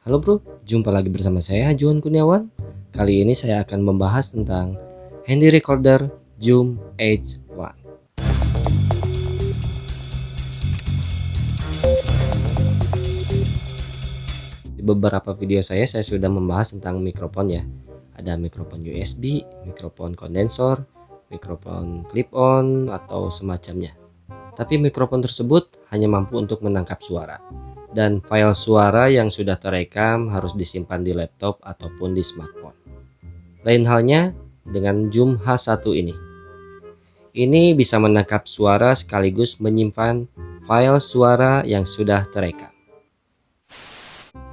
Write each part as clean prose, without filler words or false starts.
Halo bro, jumpa lagi bersama saya Juan Kurniawan. Kali ini saya akan membahas tentang handy recorder Zoom H1. Di beberapa video saya sudah membahas tentang mikrofon ya. Ada mikrofon USB, mikrofon kondensor, mikrofon clip-on atau semacamnya. Tapi mikrofon tersebut hanya mampu untuk menangkap suara. Dan file suara yang sudah terekam harus disimpan di laptop ataupun di smartphone. Lain halnya dengan Zoom H1 ini. Ini bisa menangkap suara sekaligus menyimpan file suara yang sudah terekam.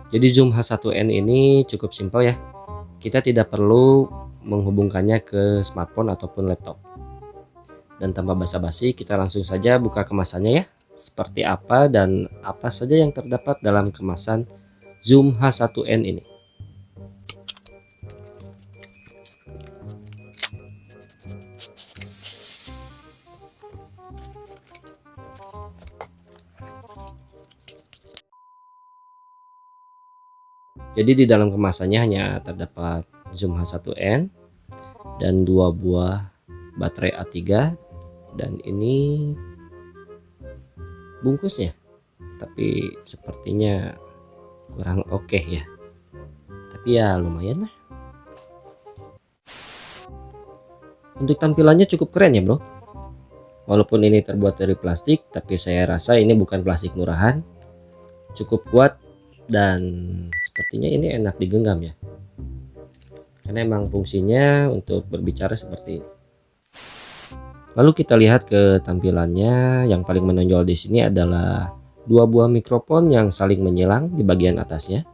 Jadi Zoom H1n ini cukup simpel ya. Kita tidak perlu menghubungkannya ke smartphone ataupun laptop. Dan tanpa basa-basi kita langsung saja buka kemasannya ya. Seperti apa dan apa saja yang terdapat dalam kemasan Zoom H1n ini. Jadi di dalam kemasannya hanya terdapat Zoom H1n dan 2 buah baterai A3, dan ini bungkusnya. Tapi sepertinya kurang oke ya. Tapi ya lumayan lah. Untuk tampilannya cukup keren ya bro. Walaupun ini terbuat dari plastik, tapi saya rasa ini bukan plastik murahan. Cukup kuat dan sepertinya ini enak digenggam ya. Karena emang fungsinya untuk berbicara seperti ini. Lalu kita lihat ke tampilannya. Yang paling menonjol di sini adalah 2 buah mikrofon yang saling menyilang di bagian atasnya.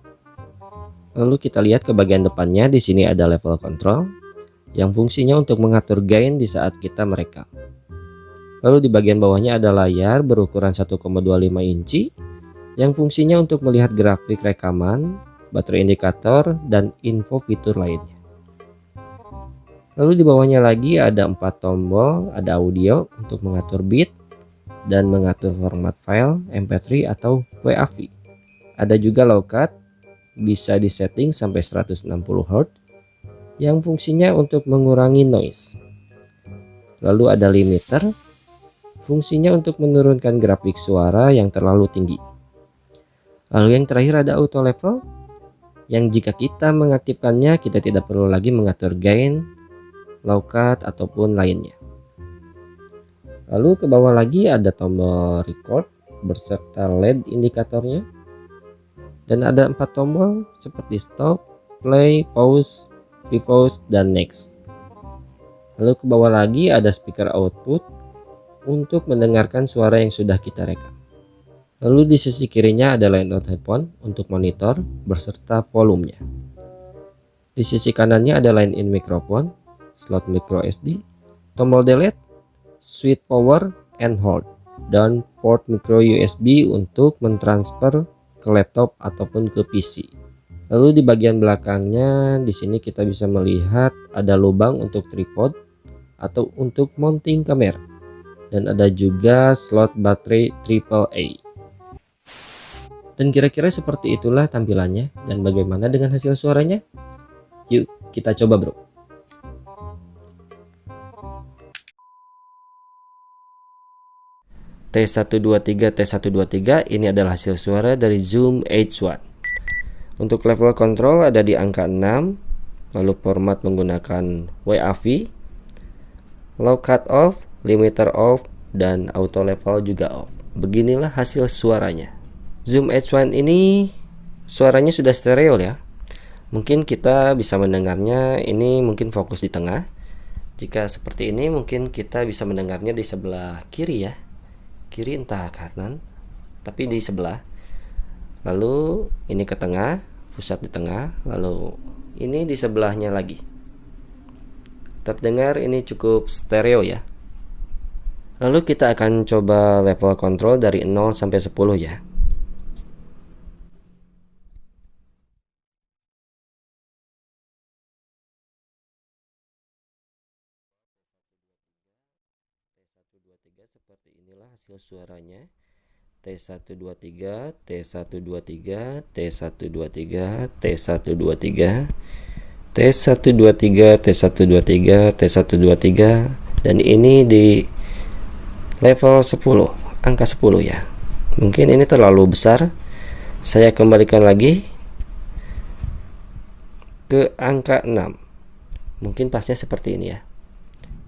Lalu kita lihat ke bagian depannya. Di sini ada level control yang fungsinya untuk mengatur gain di saat kita merekam. Lalu di bagian bawahnya ada layar berukuran 1,25 inci yang fungsinya untuk melihat grafik rekaman, baterai indikator, dan info fitur lainnya. Lalu di bawahnya lagi ada 4 tombol, ada audio untuk mengatur bit dan mengatur format file MP3 atau WAV. Ada juga low cut, bisa disetting sampai 160 Hz yang fungsinya untuk mengurangi noise. Lalu ada limiter, fungsinya untuk menurunkan grafik suara yang terlalu tinggi. Lalu yang terakhir ada auto level, yang jika kita mengaktifkannya kita tidak perlu lagi mengatur gain, low cut ataupun lainnya. Lalu ke bawah lagi ada tombol record beserta LED indikatornya. Dan ada 4 tombol seperti stop, play, pause, pause, dan next. Lalu ke bawah lagi ada speaker output untuk mendengarkan suara yang sudah kita rekam. Lalu di sisi kirinya ada line out headphone untuk monitor beserta volumenya. Di sisi kanannya ada line in microphone, slot micro SD, tombol delete, switch power and hold, dan port micro USB untuk mentransfer ke laptop ataupun ke PC. Lalu di bagian belakangnya di sini kita bisa melihat ada lubang untuk tripod atau untuk mounting kamera, dan ada juga slot baterai AAA. Dan kira-kira seperti itulah tampilannya. Dan bagaimana dengan hasil suaranya? Yuk kita coba bro. T123 T123 ini adalah hasil suara dari Zoom H1. Untuk level control ada di angka 6. Lalu format menggunakan WAV, low cut off, limiter off, dan auto level juga off. Beginilah hasil suaranya. Zoom H1 ini suaranya sudah stereo ya. Mungkin kita bisa mendengarnya, ini mungkin fokus di tengah. Jika seperti ini mungkin kita bisa mendengarnya di sebelah kiri ya. Kiri entah kanan, tapi di sebelah. Lalu ini ke tengah, pusat di tengah, lalu ini di sebelahnya lagi. Terdengar ini cukup stereo ya. Lalu kita akan coba level control dari 0 sampai 10 ya. Seperti inilah hasil suaranya. T123, T123, T123, T123, T123, T123, T123, dan ini di level 10, angka 10 ya. Mungkin ini terlalu besar. Saya kembalikan lagi ke angka 6. Mungkin pasnya seperti ini ya.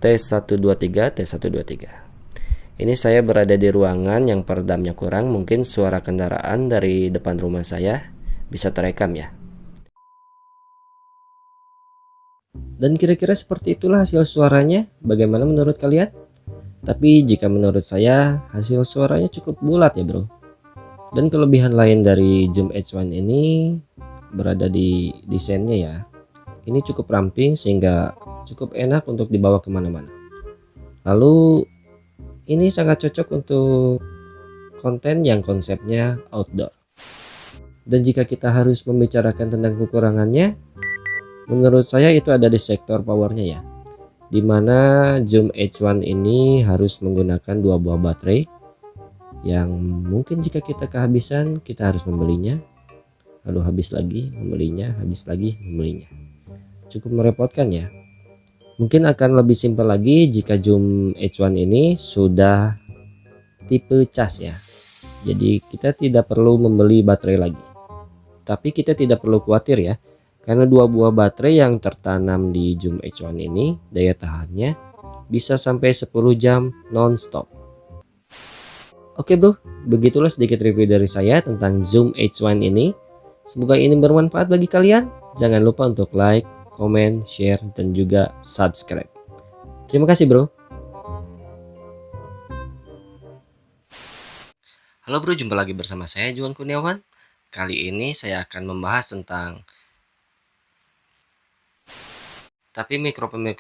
T123, T123. Ini saya berada di ruangan yang peredamnya kurang, mungkin suara kendaraan dari depan rumah saya bisa terekam ya. Dan kira-kira seperti itulah hasil suaranya. Bagaimana menurut kalian? Tapi jika menurut saya hasil suaranya cukup bulat ya bro. Dan kelebihan lain dari Zoom H1 ini berada di desainnya ya. Ini cukup ramping sehingga cukup enak untuk dibawa kemana-mana. Lalu ini sangat cocok untuk konten yang konsepnya outdoor. Dan jika kita harus membicarakan tentang kekurangannya, menurut saya itu ada di sektor powernya ya. Dimana Zoom H1 ini harus menggunakan 2 buah baterai yang mungkin jika kita kehabisan kita harus membelinya, lalu habis lagi membelinya, habis lagi membelinya. Cukup merepotkan ya. Mungkin akan lebih simpel lagi jika Zoom H1 ini sudah tipe cas ya. Jadi kita tidak perlu membeli baterai lagi. Tapi kita tidak perlu khawatir ya, karena 2 buah baterai yang tertanam di Zoom H1 ini daya tahannya bisa sampai 10 jam non-stop. Oke bro, begitulah sedikit review dari saya tentang Zoom H1 ini. Semoga ini bermanfaat bagi kalian. Jangan lupa untuk like, komen, share, dan juga subscribe. Terima kasih bro. Halo bro, jumpa lagi bersama saya Juan Kurniawan. Kali ini saya akan membahas tentang mikrofon.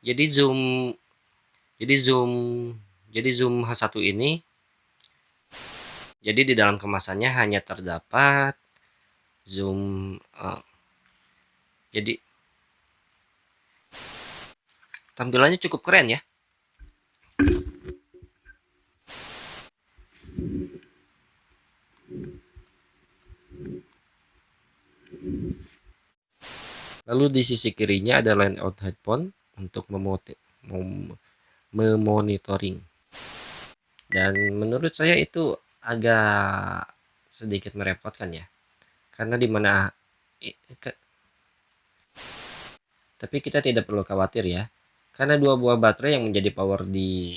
Jadi Zoom H1 ini, jadi di dalam kemasannya hanya terdapat Zoom jadi tampilannya cukup keren ya. Lalu di sisi kirinya ada line out headphone untuk memonitoring. Dan menurut saya itu agak sedikit merepotkan ya. Karena dimana tapi kita tidak perlu khawatir ya. Karena 2 buah baterai yang menjadi power di